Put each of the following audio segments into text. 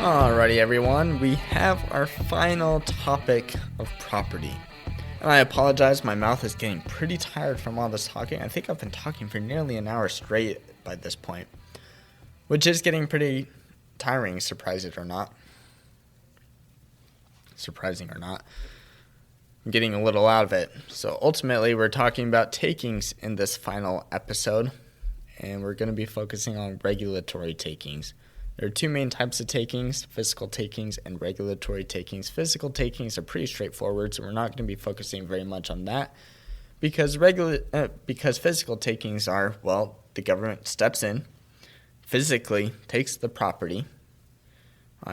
Alrighty, everyone, we have our final topic of property. And I apologize, my mouth is getting pretty tired from all this talking. I think I've been talking for nearly an hour straight by this point, which is getting pretty tiring, surprising or not. I'm getting a little out of it. So ultimately, we're talking about takings in this final episode, and we're going to be focusing on regulatory takings. There are two main types of takings, physical takings and regulatory takings. Physical takings are pretty straightforward, so we're not going to be focusing very much on that because physical takings are, the government steps in, physically takes the property,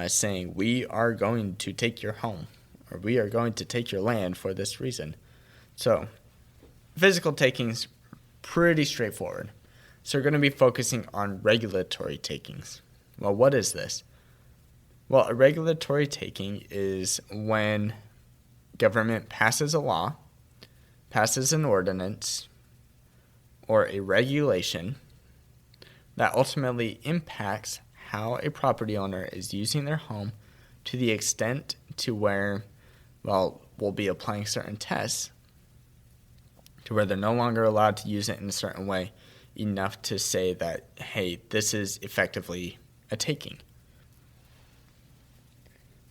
saying, we are going to take your home, or we are going to take your land for this reason. So, physical takings, pretty straightforward. So we're going to be focusing on regulatory takings. Well, what is this? Well, a regulatory taking is when government passes a law, passes an ordinance, or a regulation that ultimately impacts how a property owner is using their home to the extent to where, we'll be applying certain tests to where they're no longer allowed to use it in a certain way enough to say that, hey, this is effectively a taking.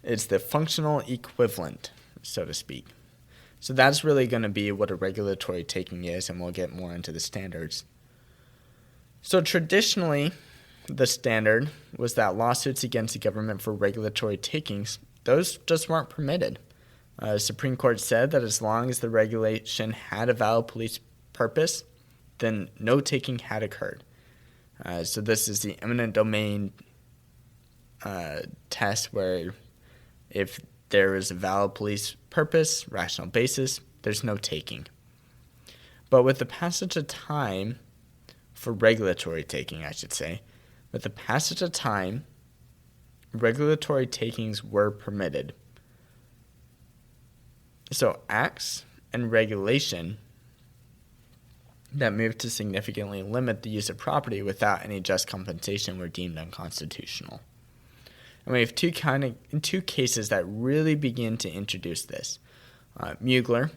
It's the functional equivalent, so to speak. So that's really going to be what a regulatory taking is, and we'll get more into the standards. So traditionally, the standard was that lawsuits against the government for regulatory takings, those just weren't permitted. The Supreme Court said that as long as the regulation had a valid police purpose, then no taking had occurred. So this is the eminent domain test where if there is a valid police purpose, rational basis, there's no taking. But with the passage of time, for regulatory taking, I should say, with the passage of time, regulatory takings were permitted. So acts and regulation that moved to significantly limit the use of property without any just compensation were deemed unconstitutional. And we have two cases that really begin to introduce this. Mugler,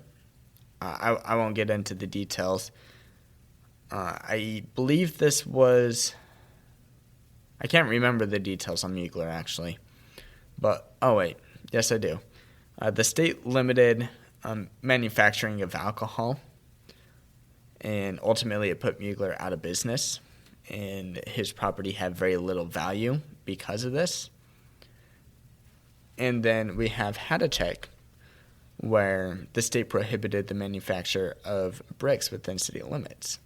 I won't get into the details. I believe this was, I can't remember the details on Mugler actually, but, yes I do. The state limited manufacturing of alcohol, and ultimately it put Mugler out of business, and his property had very little value because of this. And then we have Hadachek, where the state prohibited the manufacture of bricks within city limits.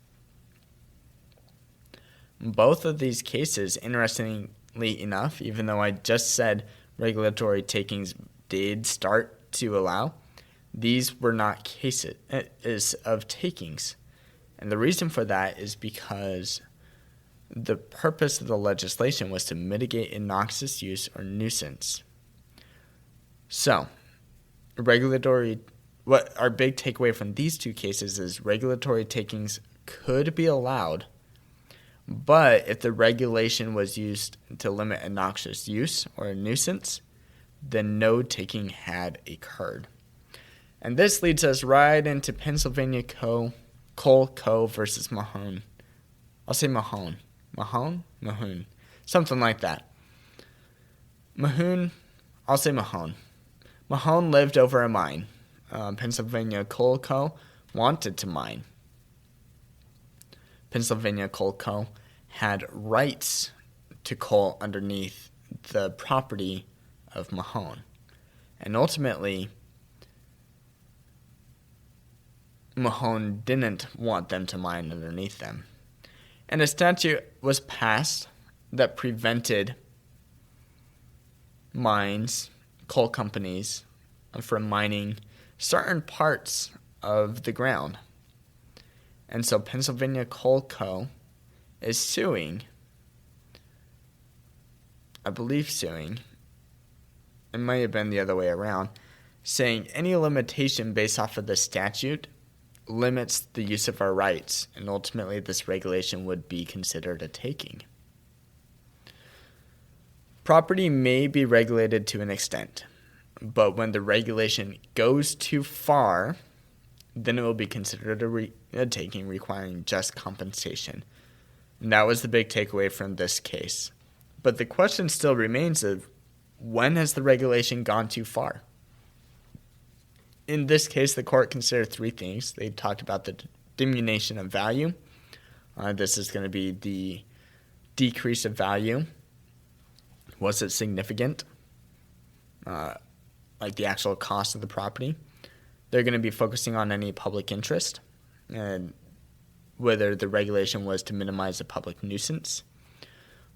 Both of these cases, interestingly enough, even though I just said regulatory takings did start to allow, these were not cases of takings. And the reason for that is because the purpose of the legislation was to mitigate innoxious use or nuisance. So, what our big takeaway from these two cases is regulatory takings could be allowed, but if the regulation was used to limit a noxious use or a nuisance, then no taking had occurred. And this leads us right into Pennsylvania Coal Co. versus Mahone. I'll say Mahone. Mahone? Something like that. I'll say Mahone. Mahone lived over a mine. Pennsylvania Coal Co. wanted to mine. Pennsylvania Coal Co. had rights to coal underneath the property of Mahone. And ultimately, Mahone didn't want them to mine underneath them. And a statute was passed that prevented coal companies, from mining certain parts of the ground. And so Pennsylvania Coal Co. is suing, it might have been the other way around, saying any limitation based off of the statute limits the use of our rights, and ultimately this regulation would be considered a taking. Property may be regulated to an extent, but when the regulation goes too far, then it will be considered a taking requiring just compensation. And that was the big takeaway from this case. But the question still remains of when has the regulation gone too far? In this case, the court considered three things. They talked about the diminution of value. This is going to be the decrease of value. Was it significant? Like the actual cost of the property. They're going to be focusing on any public interest and whether the regulation was to minimize a public nuisance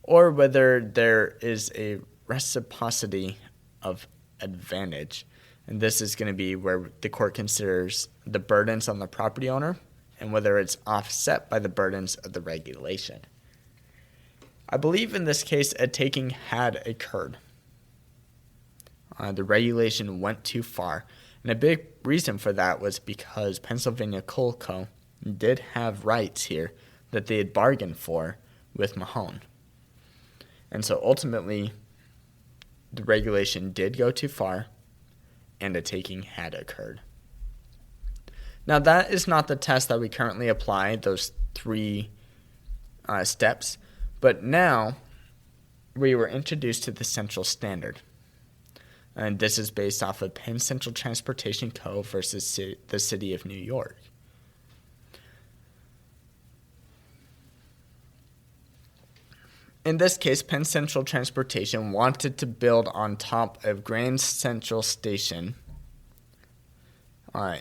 or whether there is a reciprocity of advantage. And this is going to be where the court considers the burdens on the property owner and whether it's offset by the burdens of the regulation. I believe in this case a taking had occurred. The regulation went too far. And a big reason for that was because Pennsylvania Coal Co. did have rights here that they had bargained for with Mahone. And so ultimately, the regulation did go too far, and a taking had occurred. Now, that is not the test that we currently apply, those three steps, but now we were introduced to the central standard. And this is based off of Penn Central Transportation Co. versus the City of New York. In this case, Penn Central Transportation wanted to build on top of Grand Central Station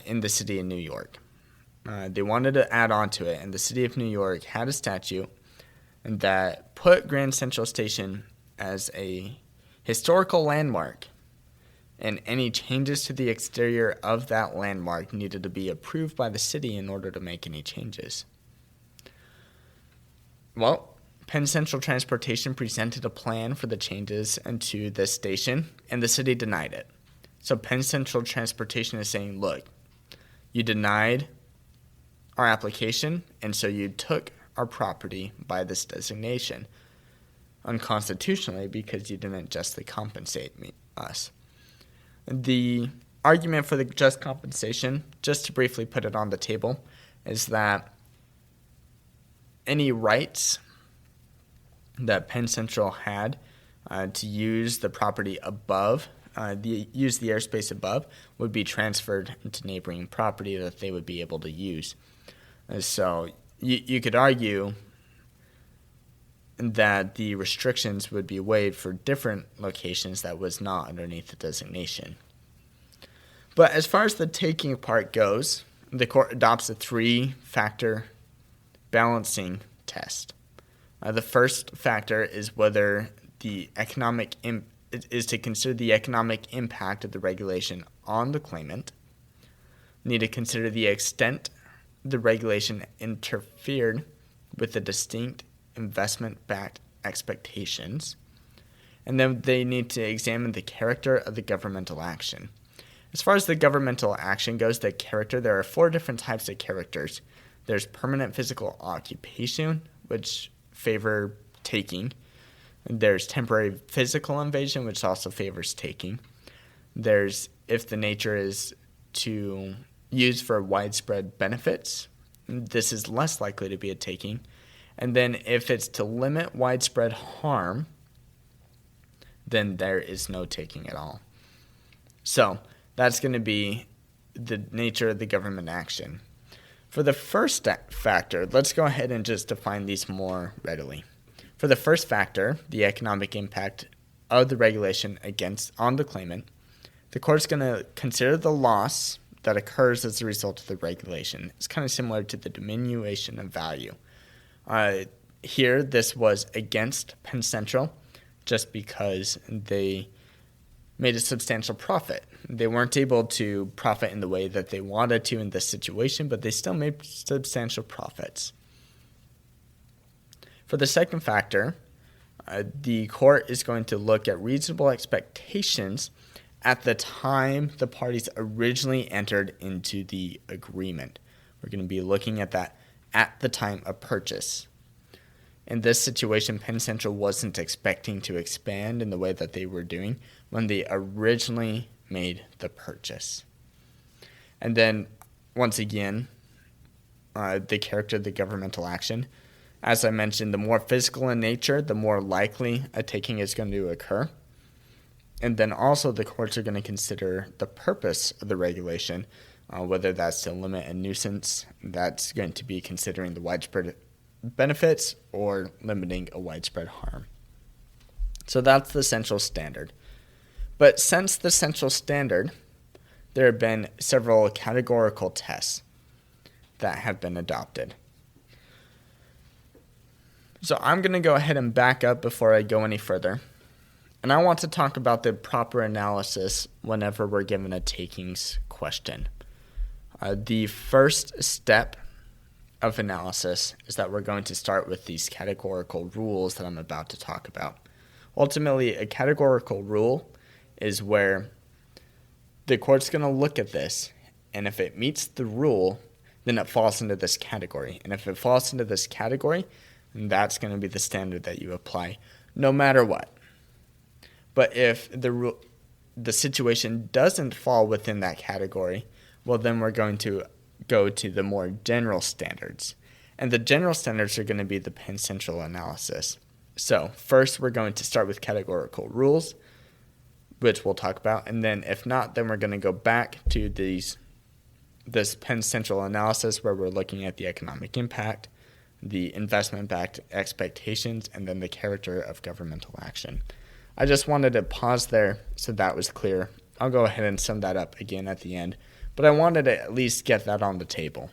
in the City of New York. They wanted to add on to it, and the City of New York had a statute that put Grand Central Station as a historical landmark. And any changes to the exterior of that landmark needed to be approved by the city in order to make any changes. Well, Penn Central Transportation presented a plan for the changes into this station, and the city denied it. So Penn Central Transportation is saying, look, you denied our application, and so you took our property by this designation unconstitutionally because you didn't justly compensate us. The argument for the just compensation, just to briefly put it on the table, is that any rights that Penn Central had to use the property above, use the airspace above, would be transferred into neighboring property that they would be able to use. So you could argue that the restrictions would be waived for different locations that was not underneath the designation. But as far as the taking part goes, the court adopts a three-factor balancing test. The first factor is whether the economic is to consider the economic impact of the regulation on the claimant. Need to consider the extent the regulation interfered with the distinct investment-backed expectations, and then they need to examine the character of the governmental action. As far as the governmental action goes, the character, there are 4 different types of characters. There's permanent physical occupation, which favor taking. There's temporary physical invasion, which also favors taking. There's if the nature is to use for widespread benefits, this is less likely to be a taking. And then if it's to limit widespread harm, then there is no taking at all. So that's going to be the nature of the government action. For the first factor, let's go ahead and just define these more readily. For the first factor, the economic impact of the regulation on the claimant, the court's going to consider the loss that occurs as a result of the regulation. It's kind of similar to the diminution of value. Here, this was against Penn Central just because they made a substantial profit. They weren't able to profit in the way that they wanted to in this situation, but they still made substantial profits. For the second factor, the court is going to look at reasonable expectations at the time the parties originally entered into the agreement. We're going to be looking at that at the time of purchase. In this situation, Penn Central wasn't expecting to expand in the way that they were doing when they originally made the purchase. And then, once again, the character of the governmental action. As I mentioned, the more physical in nature, the more likely a taking is going to occur. And then also the courts are going to consider the purpose of the regulation, whether that's to limit a nuisance, that's going to be considering the widespread benefits or limiting a widespread harm. So that's the central standard. But since the central standard, there have been several categorical tests that have been adopted. So I'm going to go ahead and back up before I go any further. And I want to talk about the proper analysis whenever we're given a takings question. The first step of analysis is that we're going to start with these categorical rules that I'm about to talk about. Ultimately, a categorical rule is where the court's going to look at this, and if it meets the rule, then it falls into this category. And if it falls into this category, then that's going to be the standard that you apply no matter what. But if the situation doesn't fall within that category, well, then we're going to go to the more general standards. And the general standards are going to be the Penn Central analysis. So first, we're going to start with categorical rules, which we'll talk about. And then if not, then we're going to go back to this Penn Central analysis where we're looking at the economic impact, the investment-backed expectations, and then the character of governmental action. I just wanted to pause there so that was clear. I'll go ahead and sum that up again at the end, but I wanted to at least get that on the table.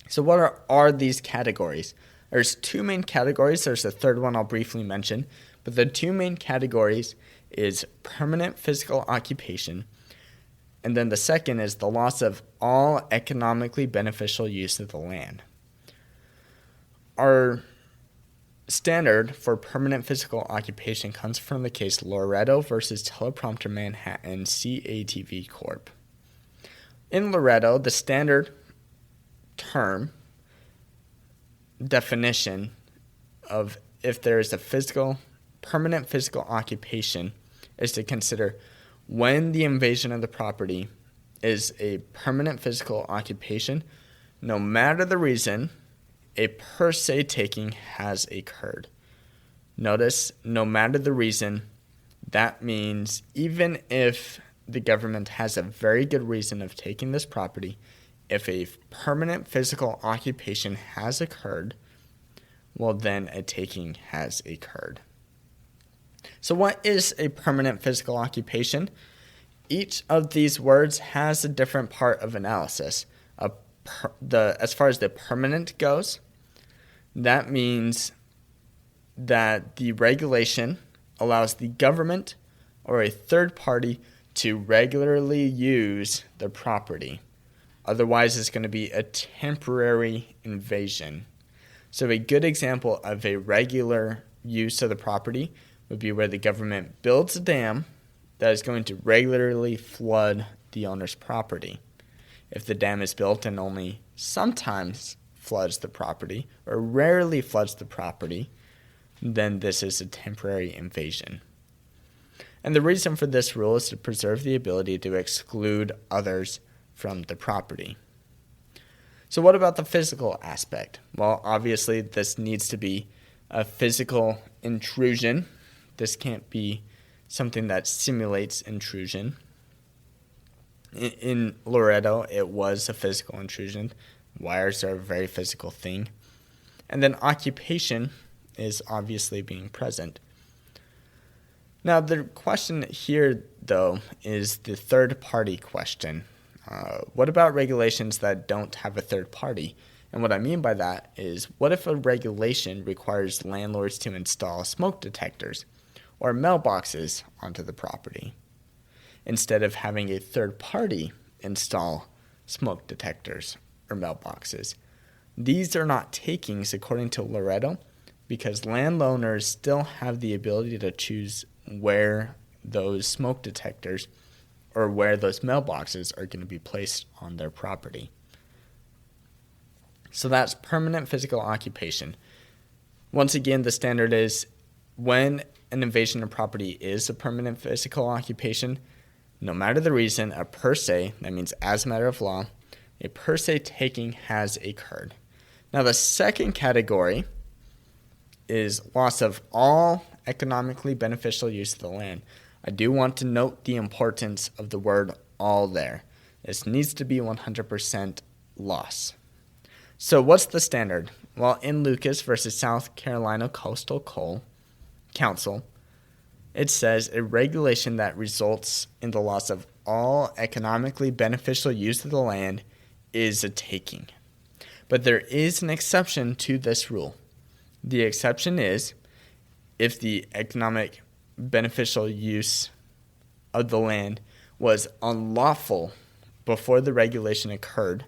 So what are these categories? There's two main categories. There's a third one I'll briefly mention, but the two main categories is permanent physical occupation, and then the second is the loss of all economically beneficial use of the land. Our standard for permanent physical occupation comes from the case Loretto versus Teleprompter Manhattan CATV Corp. In Loretto, the standard term definition of if there is a permanent physical occupation is to consider when the invasion of the property is a permanent physical occupation, no matter the reason, a per se taking has occurred. Notice, no matter the reason, that means even if the government has a very good reason of taking this property, if a permanent physical occupation has occurred, well, then a taking has occurred. So what is a permanent physical occupation? Each of these words has a different part of analysis. As far as the permanent goes, that means that the regulation allows the government or a third party to regularly use the property. Otherwise, it's going to be a temporary invasion. So a good example of a regular use of the property would be where the government builds a dam that is going to regularly flood the owner's property. If the dam is built and only sometimes floods the property or rarely floods the property, then this is a temporary invasion. And the reason for this rule is to preserve the ability to exclude others from the property. So what about the physical aspect? Well, obviously this needs to be a physical intrusion. This can't be something that simulates intrusion. In Loretto, it was a physical intrusion. Wires are a very physical thing. And then occupation is obviously being present. Now, the question here, though, is the third-party question. What about regulations that don't have a third party? And what I mean by that is, what if a regulation requires landlords to install smoke detectors or mailboxes onto the property, instead of having a third party install smoke detectors or mailboxes? These are not takings according to Loretto, because landowners still have the ability to choose where those smoke detectors or where those mailboxes are going to be placed on their property. So that's permanent physical occupation. Once again, the standard is when an invasion of property is a permanent physical occupation, no matter the reason, a per se, that means as a matter of law, a per se taking has occurred. Now, the second category is loss of all economically beneficial use of the land. I do want to note the importance of the word all there. This needs to be 100% loss. So what's the standard? Well, in Lucas versus South Carolina Coastal Council, it says a regulation that results in the loss of all economically beneficial use of the land is a taking. But there is an exception to this rule. The exception is if the economic beneficial use of the land was unlawful before the regulation occurred.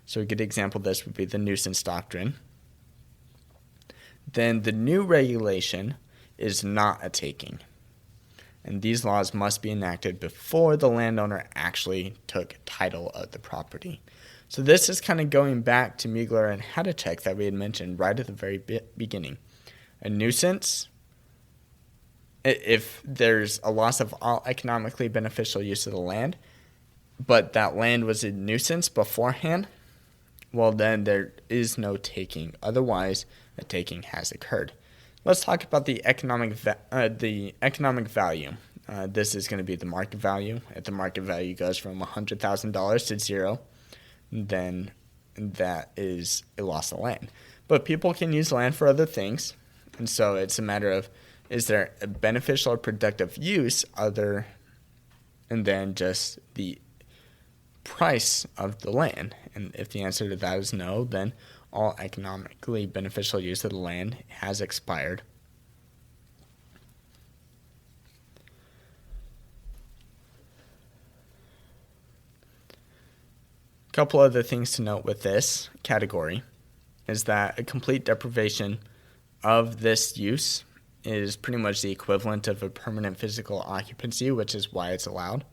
So a good example of this would be the nuisance doctrine. Then the new regulation is not a taking. And these laws must be enacted before the landowner actually took title of the property. So this is kind of going back to Mugler and Hadacek that we had mentioned right at the very beginning. A nuisance, if there's a loss of all economically beneficial use of the land, but that land was a nuisance beforehand, well, then there is no taking. Otherwise, a taking has occurred. Let's talk about the economic value. This is going to be the market value. If the market value goes from $100,000 to zero, then that is a loss of land. But people can use land for other things, and so it's a matter of, is there a beneficial or productive use other than just the price of the land? And if the answer to that is no, then all economically beneficial use of the land has expired. A couple other things to note with this category is that a complete deprivation of this use is pretty much the equivalent of a permanent physical occupancy, which is why it's allowed.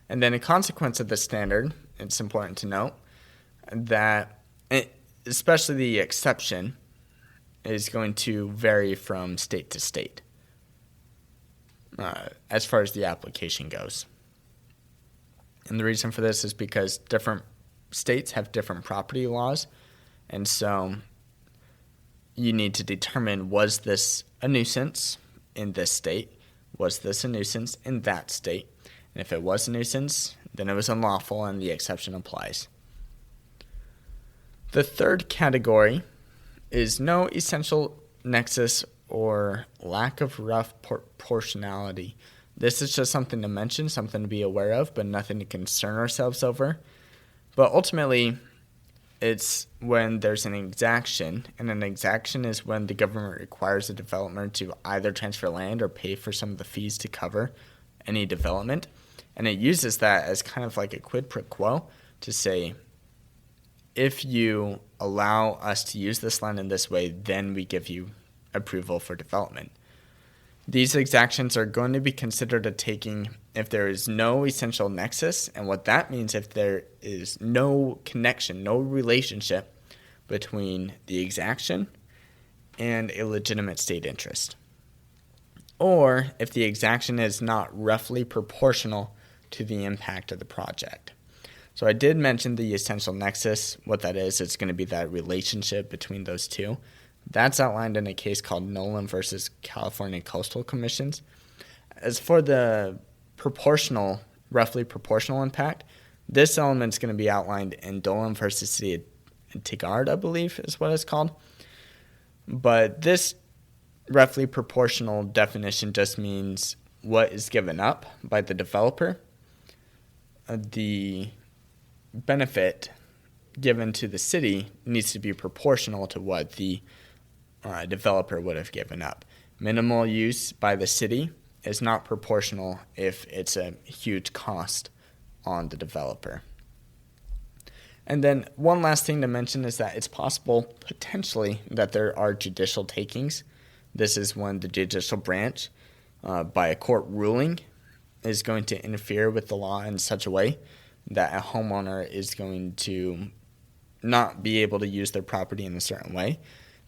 And then a consequence of the standard, it's important to note that, especially the exception, is going to vary from state to state as far as the application goes. And the reason for this is because different states have different property laws, and so you need to determine, was this a nuisance in this state? Was this a nuisance in that state? And if it was a nuisance, then it was unlawful and the exception applies. The third category is no essential nexus or lack of rough proportionality. This is just something to mention, something to be aware of, but nothing to concern ourselves over. But ultimately, it's when there's an exaction, and an exaction is when the government requires a developer to either transfer land or pay for some of the fees to cover any development. And it uses that as kind of like a quid pro quo to say, if you allow us to use this land in this way, then we give you approval for development. These exactions are going to be considered a taking if there is no essential nexus, and what that means if there is no connection, no relationship between the exaction and a legitimate state interest. Or if the exaction is not roughly proportional to the impact of the project. So I did mention the essential nexus. What that is, it's going to be that relationship between those two. That's outlined in a case called Nolan versus California Coastal Commissions. As for the roughly proportional impact, this element is going to be outlined in Dolan versus City of Tigard, I believe is what it's called. But this roughly proportional definition just means what is given up by the developer. The benefit given to the city needs to be proportional to what the developer would have given up. Minimal use by the city is not proportional if it's a huge cost on the developer. And then one last thing to mention is that it's possible, potentially, that there are judicial takings. This is when the judicial branch, by a court ruling, is going to interfere with the law in such a way that a homeowner is going to not be able to use their property in a certain way.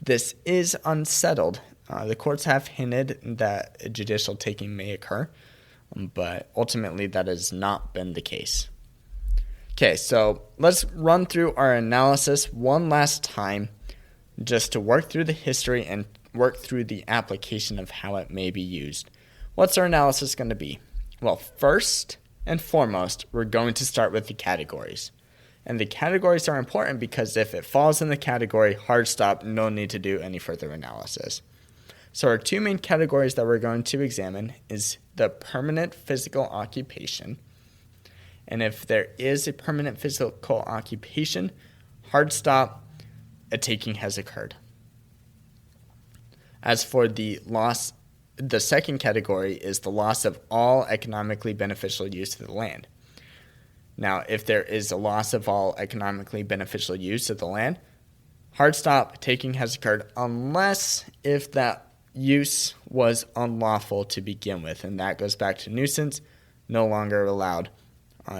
This is unsettled. The courts have hinted that a judicial taking may occur, but ultimately that has not been the case. Okay, so let's run through our analysis one last time just to work through the history and work through the application of how it may be used. What's our analysis going to be? Well, first and foremost, we're going to start with the categories. And the categories are important because if it falls in the category, hard stop, no need to do any further analysis. So our two main categories that we're going to examine is the permanent physical occupation. And if there is a permanent physical occupation, hard stop, a taking has occurred. As for the loss, the second category is the loss of all economically beneficial use of the land. Now, if there is a loss of all economically beneficial use of the land, hard stop, taking has occurred unless if that use was unlawful to begin with. And that goes back to nuisance, no longer allowed.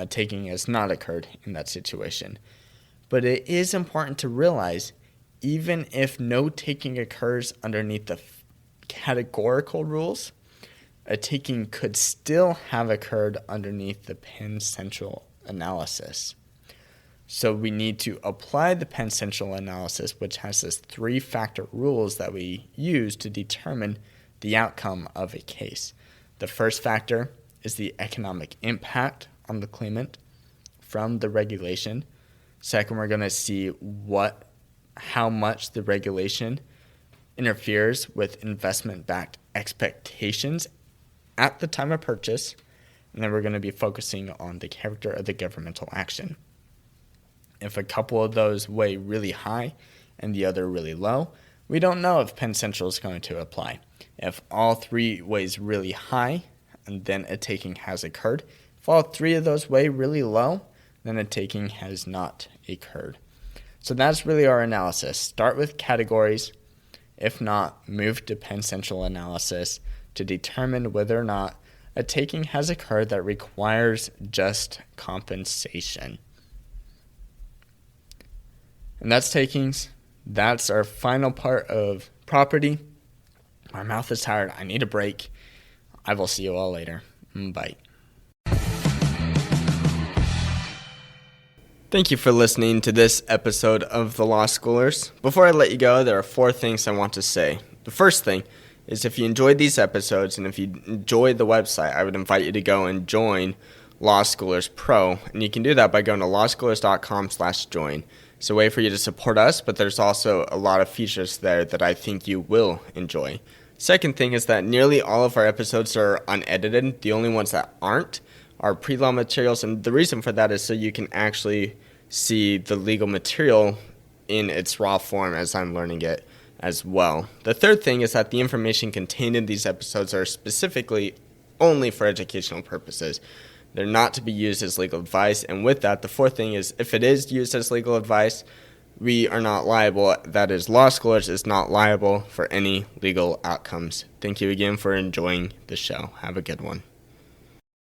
Taking has not occurred in that situation. But it is important to realize, even if no taking occurs underneath the categorical rules, a taking could still have occurred underneath the Penn Central analysis. So we need to apply the Penn Central analysis, which has this 3-factor rules that we use to determine the outcome of a case. The first factor is the economic impact on the claimant from the regulation. Second, we're going to see how much the regulation interferes with investment-backed expectations at the time of purchase. And then we're going to be focusing on the character of the governmental action. If a couple of those weigh really high and the other really low, we don't know if Penn Central is going to apply. If all 3 weighs really high, and then a taking has occurred. If all 3 of those weigh really low, then a taking has not occurred. So that's really our analysis. Start with categories. If not, move to Penn Central analysis to determine whether or not a taking has occurred that requires just compensation. And that's takings. That's our final part of property. My mouth is tired. I need a break. I will see you all later. Bye. Thank you for listening to this episode of The Law Schoolers. Before I let you go, there are 4 things I want to say. The first thing is if you enjoyed these episodes and if you enjoyed the website, I would invite you to go and join Law Schoolers Pro. And you can do that by going to lawschoolers.com/join. It's a way for you to support us, but there's also a lot of features there that I think you will enjoy. Second thing is that nearly all of our episodes are unedited. The only ones that aren't are pre-law materials, and the reason for that is so you can actually see the legal material in its raw form as I'm learning it as well. The third thing is that the information contained in these episodes are specifically only for educational purposes. They're not to be used as legal advice, and with that, the fourth thing is if it is used as legal advice, we are not liable. That is, Law Schoolers is not liable for any legal outcomes. Thank you again for enjoying the show. Have a good one.